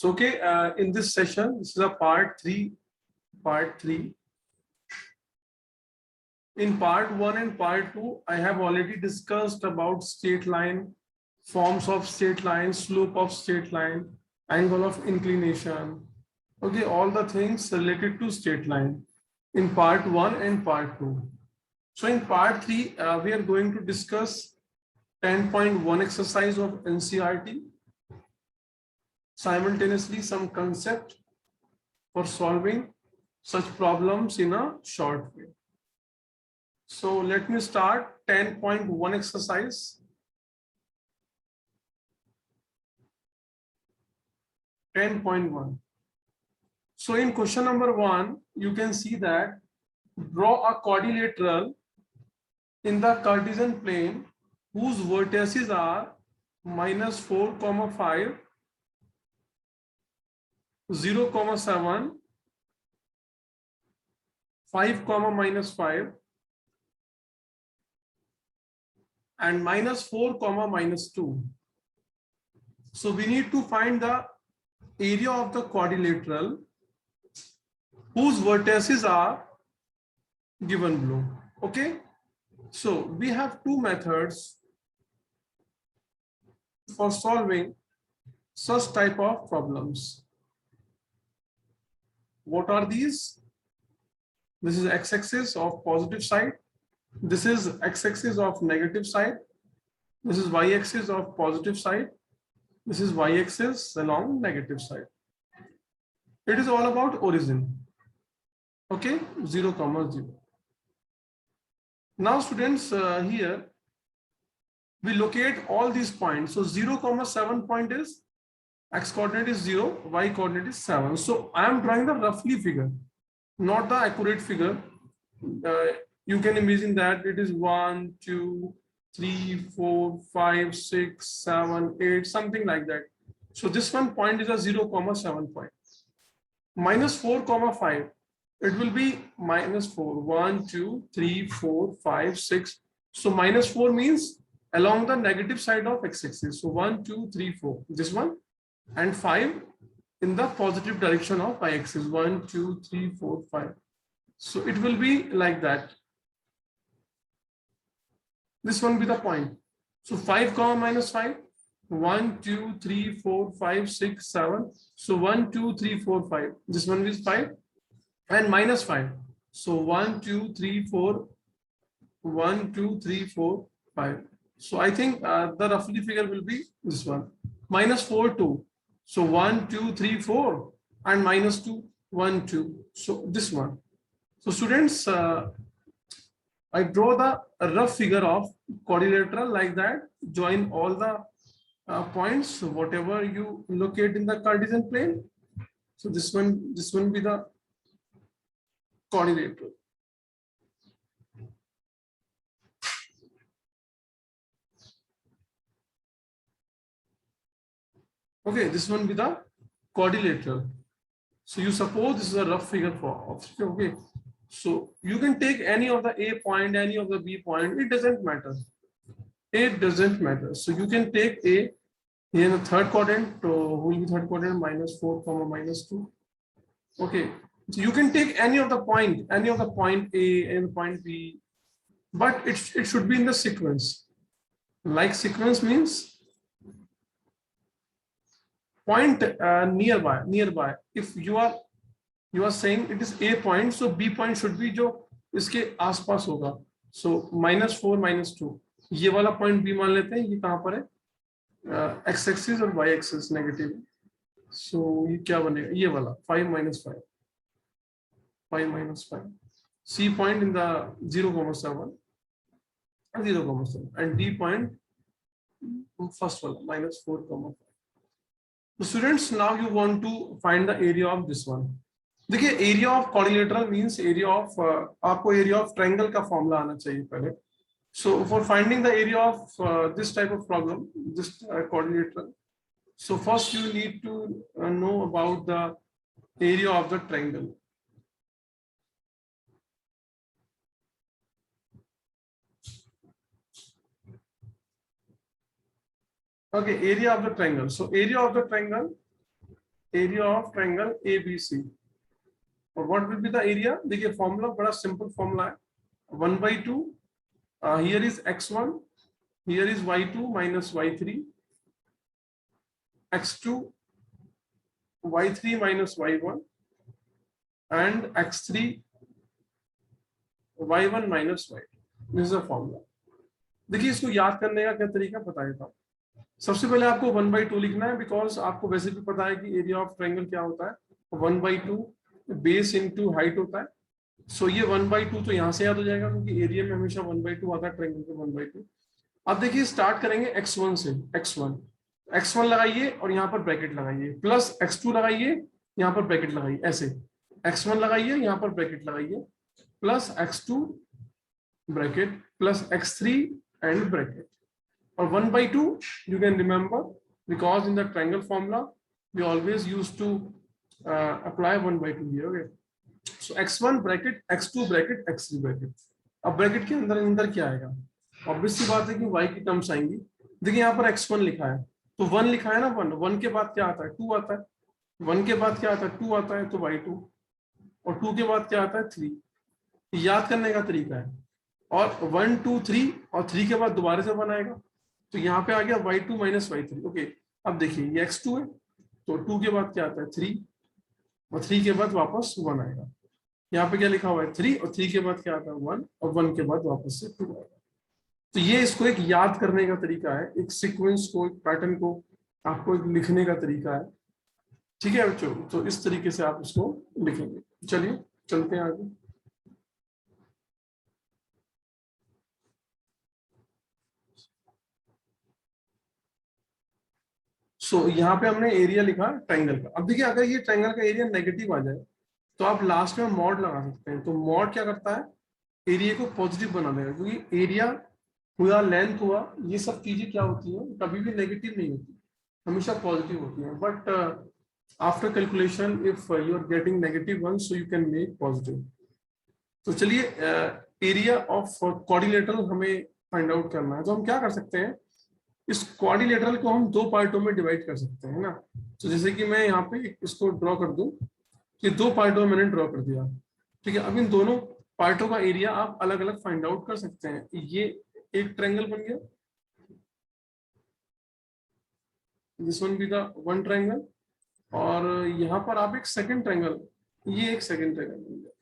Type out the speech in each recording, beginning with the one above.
So, okay, in this session, this is a part three. In part one and part two, I have already discussed about straight line, forms of straight line, slope of straight line, angle of inclination. Okay, all the things related to straight line in part one and part two. So in part three, we are going to discuss 10.1 exercise of NCERT. Simultaneously, some concept for solving such problems in a short way. So let me start 10.1 exercise. 10.1. So in question number 1, you can see that draw a quadrilateral in the Cartesian plane whose vertices are -4, 5, 0, 7, 5, -5, and -4, -2. So we need to find the area of the quadrilateral whose vertices are given below. Okay, so we have two methods for solving such type of problems. What are these? This is x-axis of positive side. This is x-axis of negative side. This is y-axis of positive side. This is y-axis along negative side. It is all about origin. Okay, 0, 0. Now students, here we locate all these points. So 0, 7 point is x coordinate is 0, y coordinate is 7. So I am drawing the roughly figure, not the accurate figure. You can imagine that it is 1, 2, 3, 4, 5, 6, 7, 8, something like that. So this one point is a 0, 7 point. -4, 5. It will be -4. 1, 2, 3, 4, 5, 6. So -4 means along the negative side of x-axis. So 1, 2, 3, 4. This one, and 5 in the positive direction of y-axis. 1, 2, 3, 4, 5. So it will be like that. This one be the point. So 5, -5. 1, 2, 3, 4, 5, 6, 7. So 1, 2, 3, 4, 5. This one is 5 and -5. So 1, 2, 3, 4. 1, 2, 3, 4, 5. So I think the roughly figure will be this one. -4, 2. So 1, 2, 3, 4 and -2, 1, 2. So this one. So students, I draw the rough figure of quadrilateral like that. Join all the points, whatever you locate in the Cartesian plane. So this one be the quadrilateral. Okay, this one be the quadrilateral. So you suppose this is a rough figure for, okay. So you can take any of the A point, any of the B point, it doesn't matter. It doesn't matter. So you can take A here in the third quadrant, who will be third quadrant, -4, -2. Okay. So you can take any of the point A and point B, but it should be in the sequence. Like sequence means point nearby. If you are saying it is A point, so B point should be जो इसके आसपास होगा. So -4, -2. ये वाला point B मान लेते हैं. ये कहाँ पर है? X-axis और Y-axis negative. So ये क्या बनेगा? ये वाला 5, -5. 5, -5. C point in the 0, 7. 0, 7. And D point first one -4, 5. So students, now you want to find the area of this one. देखिए area of quadrilateral means area of आपको area of triangle का formula आना चाहिए पहले. So for finding the area of this type of problem, this quadrilateral, so first you need to know about the area of the triangle. Okay, area of the triangle. So area of the triangle area of triangle ABC। और what will be the area? देखिए formula बड़ा simple formula है, 1/2 here is x1, here is y2 minus y3, x2 y3 minus y1 and x3 y1 minus y2। This is a formula. देखिए इसको याद करने का क्या तरीका बता देता हूँ। सबसे पहले आपको 1/2 लिखना है, बिकॉज आपको वैसे भी पता है कि एरिया ऑफ ट्रायंगल क्या होता है, 1/2 बेस इनटू हाइट होता है। सो ये 1/2 तो यहाँ से याद हो जाएगा, क्योंकि एरिया में हमेशा 1/2 आता है ट्रायंगल का 1/2। अब देखिए स्टार्ट करेंगे x1 से, x1 लगाइए और यहाँ पर ब्रैकेट लगाइए, प्लस x2 लगाइए, यहाँ पर ब्रैकेट लगाइए, ऐसे x1 लगाइए, यहाँ पर ब्रैकेट लगाइए, plus x2 bracket, plus x3 and bracket. और 1/2 you can remember, because in the triangle formula we always used to apply 1/2 here। okay, so x1 bracket, x2 bracket, x3 bracket. अब bracket के अंदर क्या आएगा? Obvious सी बात है कि y की टर्म्स आएंगी। देखिए यहाँ पर x1 लिखा है, तो 1 लिखा है ना, 1 के बाद क्या आता है? 2 आता है। 1 के बाद क्या आता है? 2 आता है, तो y2। और 2 के बाद क्या आता है? 3। याद करने का तरीका है। और 1 2 3 और 3 के बाद दोबारा से 1 आएगा, तो यहाँ पे आ गया y2 minus y3। ओके, अब देखिए ये x2 है, तो 2 के बाद क्या आता है? 3, और 3 के बाद वापस 1 आएगा। यहाँ पे क्या लिखा हुआ है? 3, और 3 के बाद क्या आता है? 1, और 1 के बाद वापस से 2 आएगा। तो ये इसको एक याद करने का तरीका है, एक सीक्वेंस को, एक पैटर्न को आपको एक लिखने का तरीका है। ठीक है बच्चों, तो इस तरीके से आप इसको लिखेंगे। चलिए चलते हैं आगे। यहाँ पे हमने एरिया लिखा ट्रायंगल का। अब देखिए अगर ये ट्रायंगल का एरिया नेगेटिव आ जाए तो आप लास्ट में मॉड लगा सकते हैं। तो मॉड क्या करता है? एरिया को पॉजिटिव बना देगा, क्योंकि एरिया हुआ, लेंथ हुआ, ये सब चीजें क्या होती हैं, कभी भी नेगेटिव नहीं होती, हमेशा पॉजिटिव होती हैं। But after calculation if you are getting negative one, so you can make positive. तो चलिए एरिया ऑफ क्वाड्रिलेटरल हमें फाइंड आउट करना है। तो हम क्या कर सकते हैं, इस क्वाड्रिलेटरल को हम 2 पार्टों में डिवाइड कर सकते हैं ना। तो जैसे कि मैं यहाँ पे इसको ड्रॉ कर दूं, कि 2 पार्टों में मैंने ड्रॉ कर दिया। ठीक है, अब इन दोनों पार्टों का एरिया आप अलग अलग फाइंड आउट कर सकते हैं। ये एक ट्रायंगल बन गया, this one be the one triangle, और यहाँ पर आप एक सेकंड ट्रायंगल, ये एक सेकंड ट्रायंगल बन गया।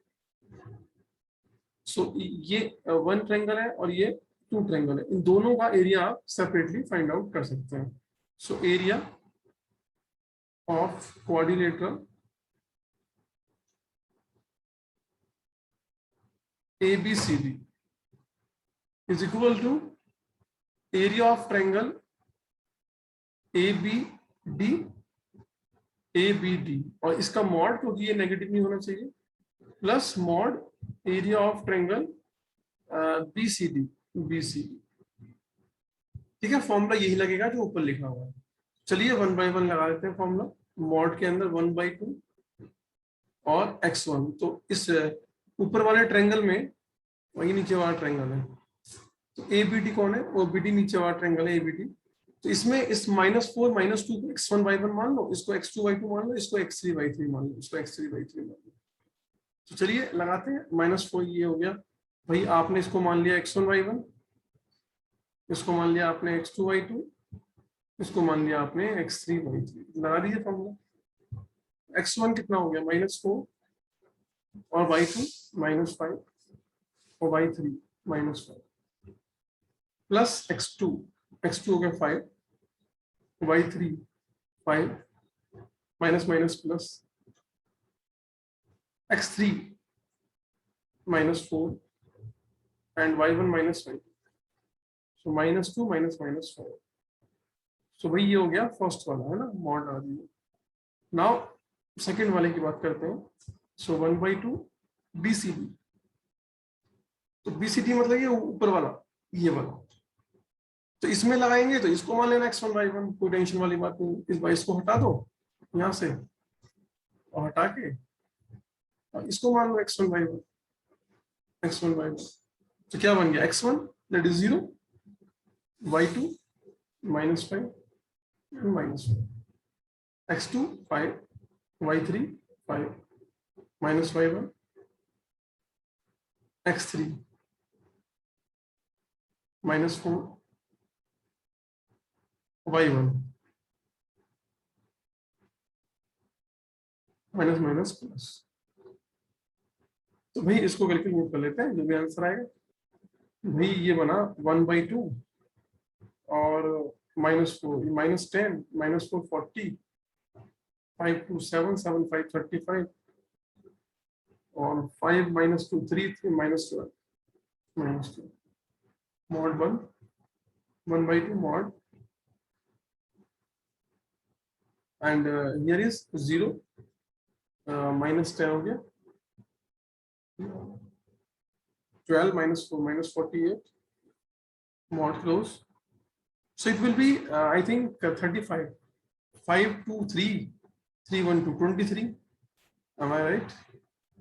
सो ये 1 ट्रायंगल है और ये 2 ट्रायंगल है। इन दोनों का एरिया आप सेपरेटली फाइंड आउट कर सकते हैं। So area of quadrilateral ABCD is equal to area of triangle ABD, और इसका मॉड, क्योंकि ये नेगेटिव नहीं होना चाहिए, plus mod area of triangle BCD। ठीक है, फॉर्मूला यही लगेगा जो ऊपर लिखा हुआ है। चलिए 1 by 1 लगा देते हैं फॉर्मूला। मॉड के अंदर 1/2 और x1, तो इस ऊपर वाले ट्रायंगल में वही नीचे वाला ट्रायंगल है, तो ABD कौन है? OBD नीचे वाला ट्रायंगल है ABD। तो इसमें इस -4 -2 को x1 y1 मान लो, इसको x2 y2 मान लो, इसको x3 y3 मान लो, इसको x3 y3 मान लो। तो चलिए लगाते हैं। -4 ये हो गया भाई, आपने इसको मान लिया x1 y1, इसको मान लिया आपने x2 y2, इसको मान लिया आपने x3 y3। लगा दीजिए फॉर्मूला। x1 कितना हो गया? -4, और y2 -5, और y3 -5, प्लस x2 हो गया 5, y3 5, minus minus plus, x3 -4 and y1 -5, सो -2 -5। सो भाई ये हो गया फर्स्ट वाला, है ना, मॉड आ रही है। नाउ सेकेंड वाले की बात करते हैं। सो 1/2 BCD। तो BCD मतलब ये ऊपर वाला, ये वाला। तो इसमें लगाएंगे तो इसको मान लेना x1 y1, कोई टेंशन वाली बात नहीं। इस बार इसको हटा दो यहाँ से, और हटा के और इसको मान लो x1 y1। तो क्या बन गया? x1 that is 0, y2 -5 -5, x2 5 y3 5 minus y1 x3 minus 4 y1 minus minus plus. तो भाई इसको कैलकुलेट कर लेते हैं, जो भी आंसर आएगा। भाई ये बना 1/2 और -4 -10 -4 40 5 2 7 7 5 35 और 5 -2 3 3 -12 -2 mod 1 1/2 mod and here is 0 -10 हो गया 12 -4 -48 mod close. So it will be I think 35 5 2 3 3 1 2 23. Am I right?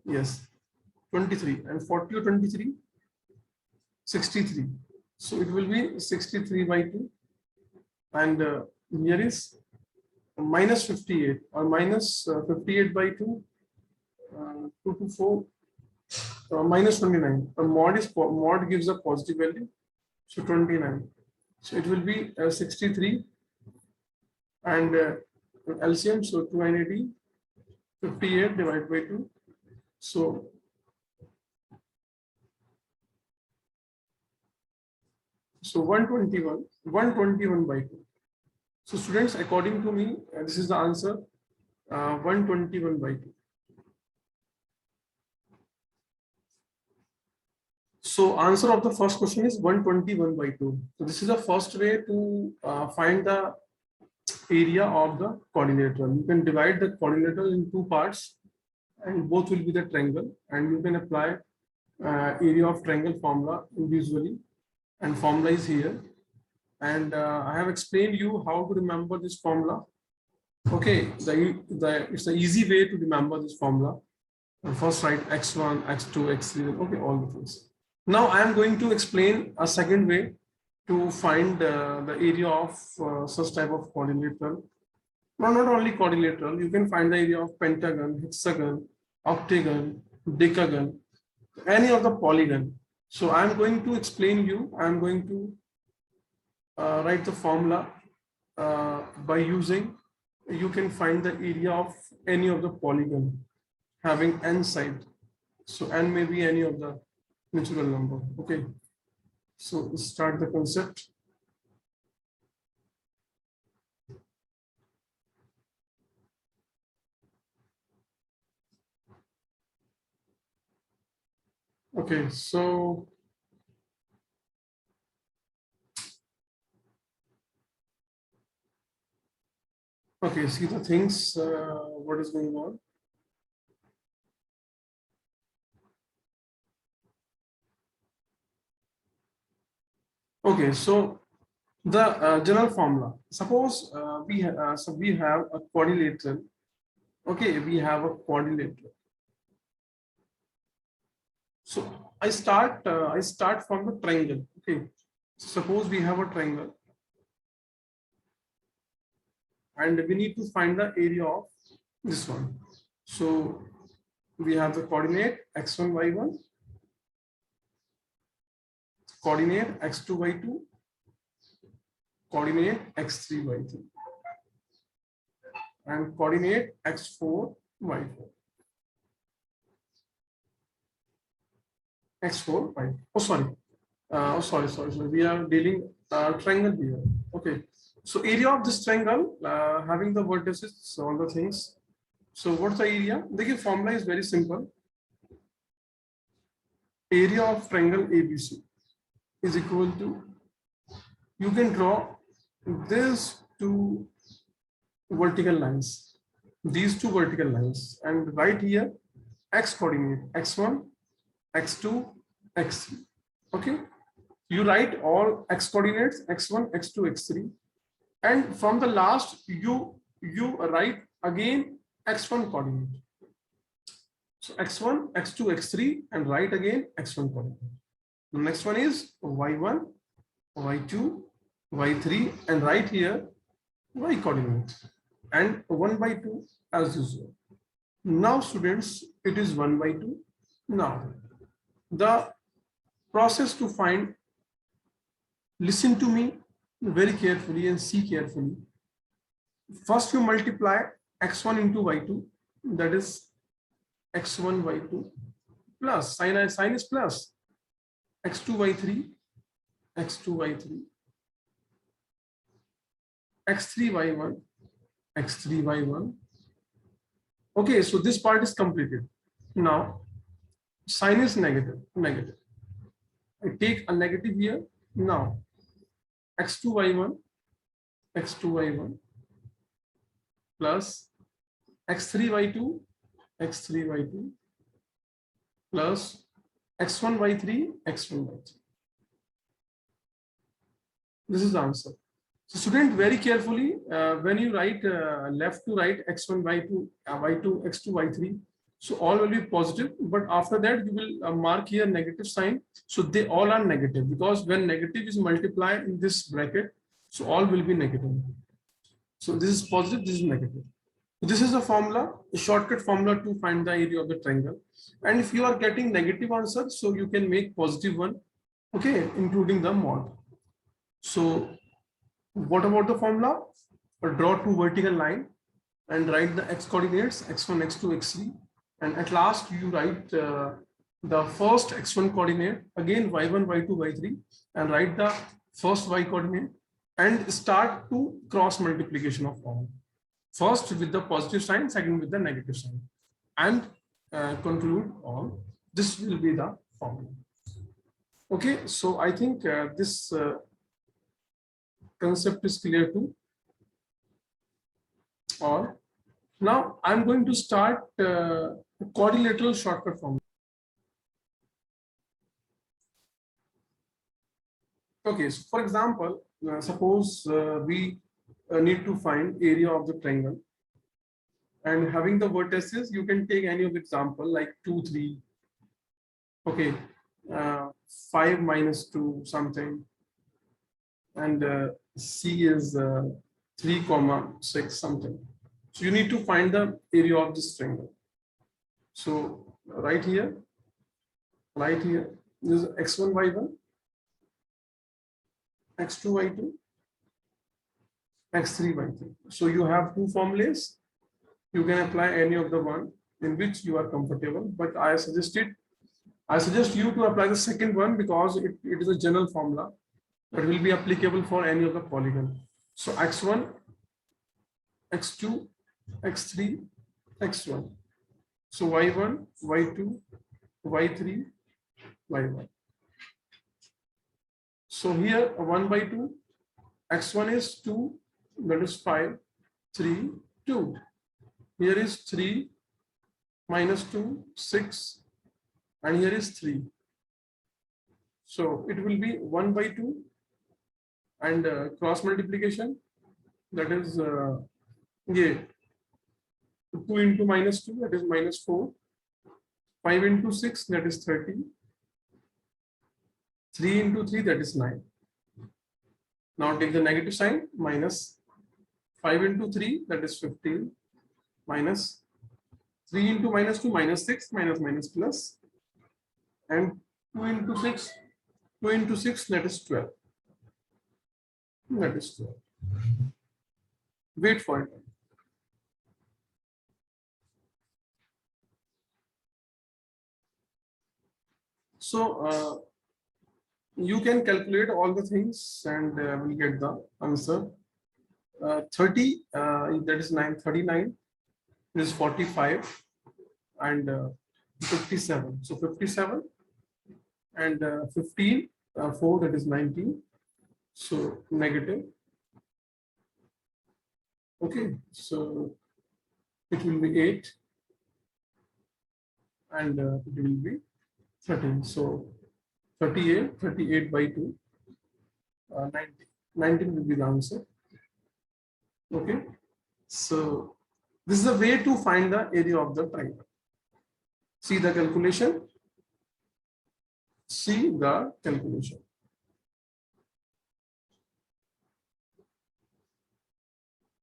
Yes, 23 and 40 or 23 63. So it will be 63/2 and here is minus 58 or minus 58/2 2 to 4 minus 29. Mod gives a positive value, so 29. So it will be 63 and LCM, so 280 58 divided by 2. So 121/2. So students, according to me, this is the answer, 121/2. So answer of the first question is 121/2. So this is the first way to find the area of the quadrilateral. You can divide the quadrilateral in two parts and both will be the triangle, and you can apply area of triangle formula individually, and formula is here. And I have explained you how to remember this formula. Okay, it's the easy way to remember this formula. First write x1, x2, x3, okay, all the things. Now I am going to explain a second way to find the area of such type of quadrilateral. No, not only quadrilateral, you can find the area of pentagon, hexagon, octagon, decagon, any of the polygon. So I am going to explain you, I am going to write the formula by using, you can find the area of any of the polygon having n side. So n may be any of the natural number. Okay, so start the concept. Okay, so okay, see the things, what is going on. Okay, so the general formula. Suppose we have a quadrilateral. Okay, we have a quadrilateral. So I start from the triangle. Okay, suppose we have a triangle, and we need to find the area of this one. So we have the coordinate x1, y1, coordinate x2, y2, coordinate x3, y3, and coordinate x4, y4. x4, y. Oh, sorry. We are dealing triangle here. Okay. So area of this triangle having the vertices, all the things. So what's the area? The formula is very simple. Area of triangle ABC is equal to, you can draw these two vertical lines, and right here x coordinate x1, x2, x3. Okay, you write all x coordinates x1, x2, x3, and from the last you write again x1 coordinate. So x1, x2, x3, and write again x1 coordinate. The next one is y1, y2, y3, and right here y coordinate, and 1/2 as usual. Now students, it is 1 by 2. Now the process to find, listen to me very carefully and see carefully. First you multiply x1 into y2, that is x1 y2 plus sin is plus x2 y3 x2 y3 x3 y1 x3 y1. Okay, so this part is completed. Now sign is negative. I take a negative here. Now x2 y1 x2 y1 plus x3 y2 x3 y2 plus x1 y3 x1 y3. This is the answer. So student, very carefully, when you write left to right x1 y2 y2 x2 y3, so all will be positive, but after that you will mark here negative sign. So they all are negative, because when negative is multiplied in this bracket, so all will be negative. So this is positive, this is negative. This is a formula, a shortcut formula to find the area of the triangle. And if you are getting negative answer, so you can make positive one, okay, including the mod. So what about the formula? Draw two vertical line and write the x coordinates x1, x2, x3, and at last you write the first x1 coordinate, again y1, y2, y3, and write the first y coordinate and start to cross multiplication of all. First with the positive sign, second with the negative sign, and conclude all. This will be the formula. Okay, so I think this concept is clear to all. Now I'm going to start quadrilateral shortcut formula. Okay, so for example, suppose we need to find area of the triangle, and having the vertices, you can take any of the example like 2, 3. Okay, 5 minus 2 something, and C is 3, 6 something. So you need to find the area of this triangle. So right here, this is x1, y1, x2, y2, x3, y3. So you have two formulas. You can apply any of the one in which you are comfortable, but I suggest you to apply the second one, because it is a general formula that will be applicable for any of the polygon. So x1, x2, x3, x1. So y1, y2, y3, y1. So here 1 by 2, x1 is 2, that is 5, 3, 2. Here is 3 minus 2, 6, and here is 3. So it will be 1 by 2, and cross multiplication, that is 2 into minus 2, that is minus 4, 5 into 6, that is 30, 3 into 3, that is 9. Now take the negative sign, minus 5 into 3, that is 15, minus 3 into minus 2, minus 6, minus plus, and 2 into 6, that is 12. That is 12. Wait for it. So you can calculate all the things and we'll get the answer. 30, that is 39, is 45, and 57. So 57 and 15, 4, that is 19. So negative. Okay, so it will be 8, and it will be 13. So 38 by 2, 19 will be the answer. Okay, so this is a way to find the area of the triangle. See the calculation. See the calculation.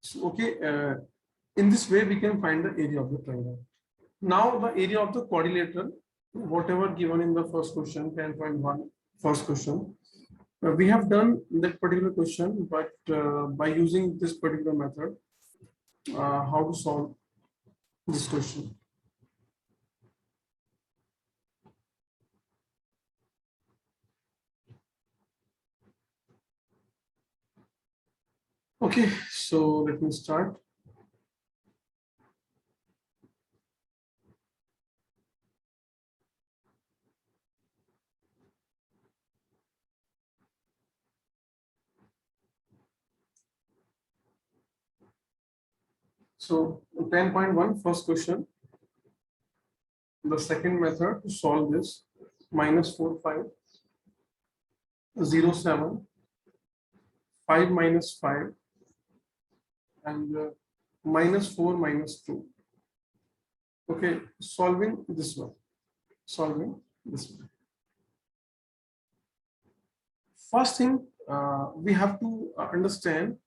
So, okay, in this way we can find the area of the triangle. Now the area of the quadrilateral, whatever given in the first question, 10.1 first question, we have done that particular question, but by using this particular method, how to solve this question. Okay, so let me start. So 10.1 first question. The second method to solve this, -4 5 0 7 5 minus 5 and -4 -2. Okay, solving this one. Solving this one. First thing, we have to understand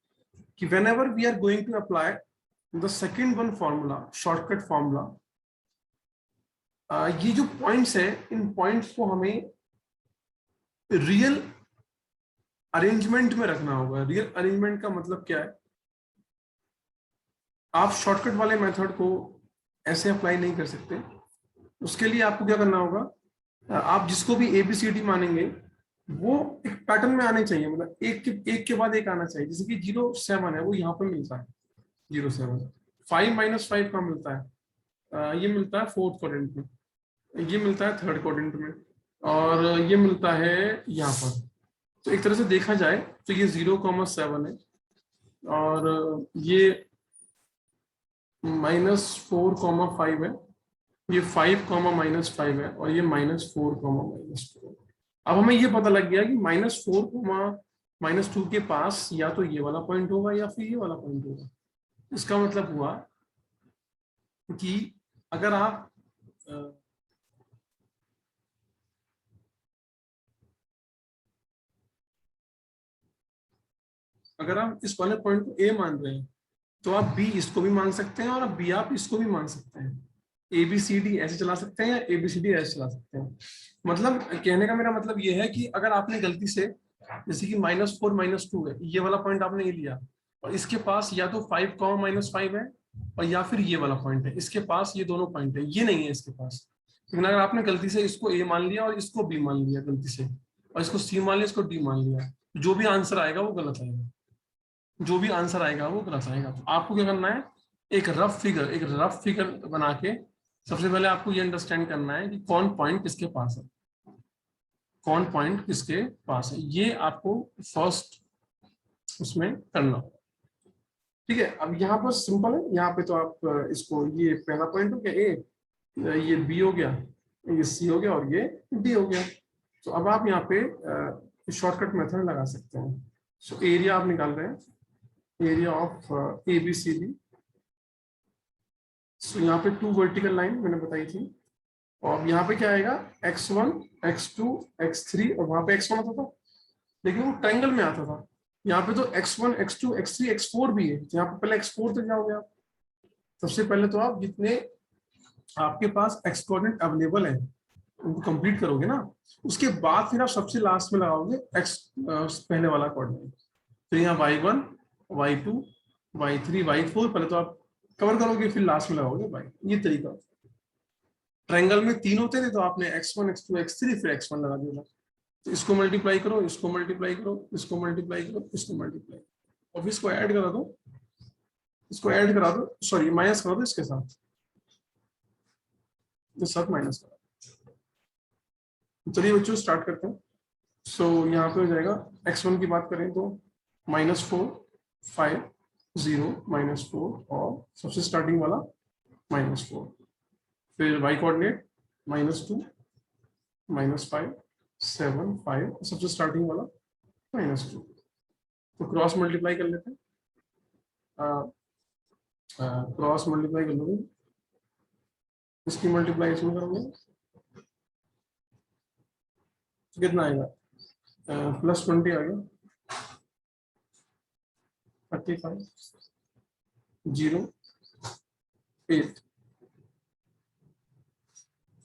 that whenever we are going to apply the second one formula, shortcut formula, ये जो points है, इन points को हमें real arrangement में रखना होगा. Real arrangement का मतलब क्या है? आप शॉर्टकट वाले मेथड को ऐसे अप्लाई नहीं कर सकते. उसके लिए आपको क्या करना होगा, आप जिसको भी ABCD मानेंगे वो एक पैटर्न में आने चाहिए, मतलब एक के बाद एक आना चाहिए. जैसे कि 0 7 है, वो यहाँ पे मिलता है 0 7. 5 - 5 कहाँ मिलता है? ये मिलता है फोर्थ क्वाड्रेंट में, ये मिलता है थर्ड क्वाड्रेंट में, और ये मिलता है यहाँ पर. तो एक तरह से देखा जाए तो ये 0, 7 है, और ये -4, 5 है, ये 5, -5 है, और ये -4, -4. अब हमें ये पता लग गया कि -4, -2 के पास या तो ये वाला पॉइंट होगा या फिर ये वाला पॉइंट होगा. इसका मतलब हुआ कि अगर आप इस वाले पॉइंट को A मान रहे हैं, तो आप B इसको भी मान सकते हैं, और आप इसको भी मान सकते हैं. ABCD ऐसे चला सकते हैं या ABCD ऐसे चला सकते हैं. मतलब कहने का मेरा मतलब ये है कि अगर आपने गलती से, जैसे कि -4 -2 है, ये वाला पॉइंट आपने ये लिया, और इसके पास या तो 5, -5 है, और या फिर ये वाला पॉइंट है. इसके पास ये दोनों पॉइंट है, ये नहीं है इसके पास. लेकिन अगर आपने गलती से इसको A मान लिया और इसको B मान लिया गलती से, और इसको C मान लिया, इसको D मान लिया, जो भी आंसर आएगा वो गलत आएगा. जो भी आंसर आएगा वो गलत आएगा. तो आपको क्या करना है, एक रफ फिगर बना के सबसे पहले आपको ये अंडरस्टैंड करना है कि कौन पॉइंट किसके पास है, कौन पॉइंट किसके पास है. ये आपको फर्स्ट उसमें करना होगा. ठीक है. अब यहाँ पर सिंपल है, यहाँ पे तो आप इसको, ये पहला पॉइंट हो गया A, ये B हो गया, ये C हो गया, और ये D हो गया. तो अब आप यहाँ पे शॉर्टकट मेथड लगा सकते हैं. सो एरिया आप निकाल रहे हैं, एरिया ऑफ ABCD. सो यहाँ पे 2 वर्टिकल लाइन मैंने बताई थी, और यहाँ पे क्या आएगा, x1 x2 x3, और वहां पे x1 आता था, लेकिन वो ट्रायंगल में आता था. यहाँ पे तो x1 x2 x3 x4 भी है. यहाँ पे पहले x4 तक जाओगे आप. सबसे पहले तो आप जितने आपके पास x कोऑर्डिनेट अवेलेबल है उनको कंप्लीट करोगे ना, उसके बाद फिर आप सबसे लास्ट में लगाओगे x पहले वाला कोऑर्डिनेट. तो यहाँ y1 y2 y3 y4 पहले तो आप कवर करोगे, फिर लास्ट में लगाओगे y. ये तरीका. ट्रायंगल में 3 होते थे, तो आपने x1 x2 x3 फिर x1 लगा दिया. तो इसको मल्टीप्लाई करो, इसको मल्टीप्लाई करो, इसको मल्टीप्लाई करो, इसको मल्टीप्लाई, और इसको ऐड करा दो, इसको ऐड करा दो, सॉरी माइनस करा दो इसके साथ, इस साथ माइनस करा. चलिए बच्चों स्टार्ट करते हैं. सो यहाँ पे हो जाएगा, x1 की बात करें तो -4 5 0 -4, और सबसे स्टार्टिंग वाला -4. फिर y कोऑर्डिनेट -2 -5 7 5, सबसे स्टार्टिंग वाला -2. तो क्रॉस मल्टीप्लाई कर लेते हैं. क्रॉस मल्टीप्लाई कर लोगे, इसकी मल्टीप्लाई इसमें करोगे तो कितना आएगा, +20 आ गया, 35 0 8.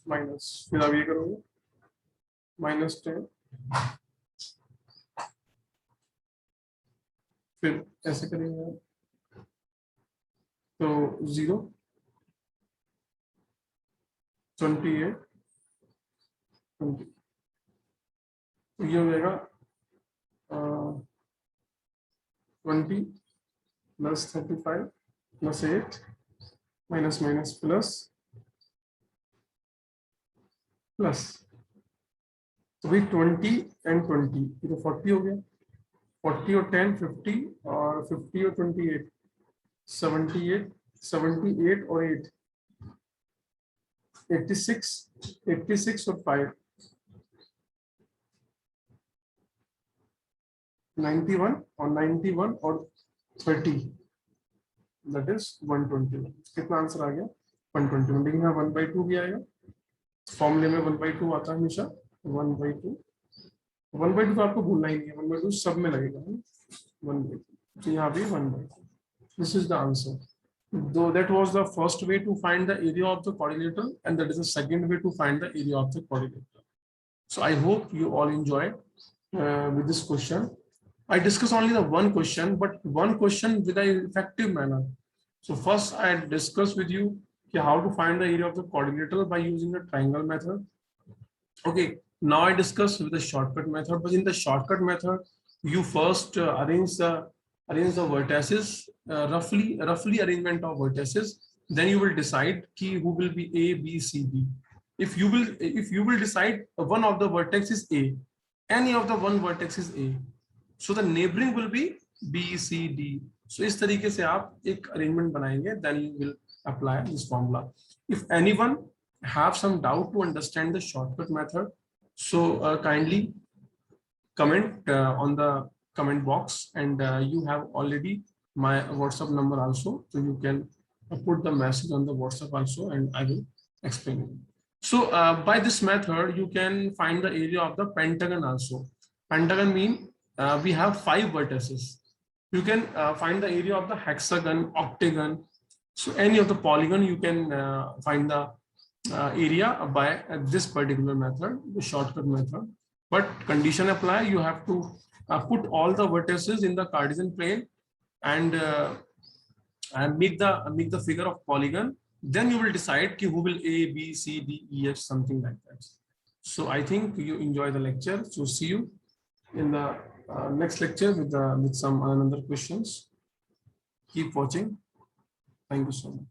माइनस, फिर आप ये करोगे -10, फिर ऐसे करेंगे आप, तो 0, 28, 20, तो ये हो जाएगा 20 plus 35 plus 8 minus minus plus plus, तो भाई 20 एंड 20, ये तो 40 हो गया, 40 और 10 50, और 50 और 28 78, 78 और 8 86, 86 और 5 91, और 91 और 30, दैट इज 121। कितना आंसर आ गया? 121। लेकिन यहाँ 1/2 भी आएगा, फॉर्मूले में 1/2 आता है हमेशा, 1/2, 1/2 तो आपको भूलना ही नहीं है, 1/2 सब में लगेगा, 1/2, तो यहाँ भी 1/2, this is the answer. Though that was the first way to find the area of the quadrilateral, and that is the second way to find the area of the quadrilateral. So I hope you all enjoyed with this question. I discuss only the one question, but one question with an effective manner. So first I discuss with you how to find the area of the quadrilateral by using the triangle method. Okay, now I discuss with the shortcut method, but in the shortcut method, you first arrange the vertices, roughly arrangement of vertices. Then you will decide who will be A, B, C, D. If you will decide one of the vertex is A, any of the one vertex is A, so the neighboring will be B, C, D. So इस तरीके से आप एक arrangement बनाएंगे, then you will apply this formula. If anyone have some doubt to understand the shortcut method, so kindly comment on the comment box, and you have already my WhatsApp number also, so you can put the message on the WhatsApp also, and I will explain it. So by this method you can find the area of the pentagon also. Pentagon mean we have 5 vertices. You can find the area of the hexagon, octagon, so any of the polygon you can find the area by this particular method, the shortcut method. But condition apply, you have to put all the vertices in the Cartesian plane, and make the figure of polygon. Then you will decide who will A, B, C, D, E, F, something like that. So I think you enjoy the lecture. So see you in the next lecture with some another questions. Keep watching. Thank you so much.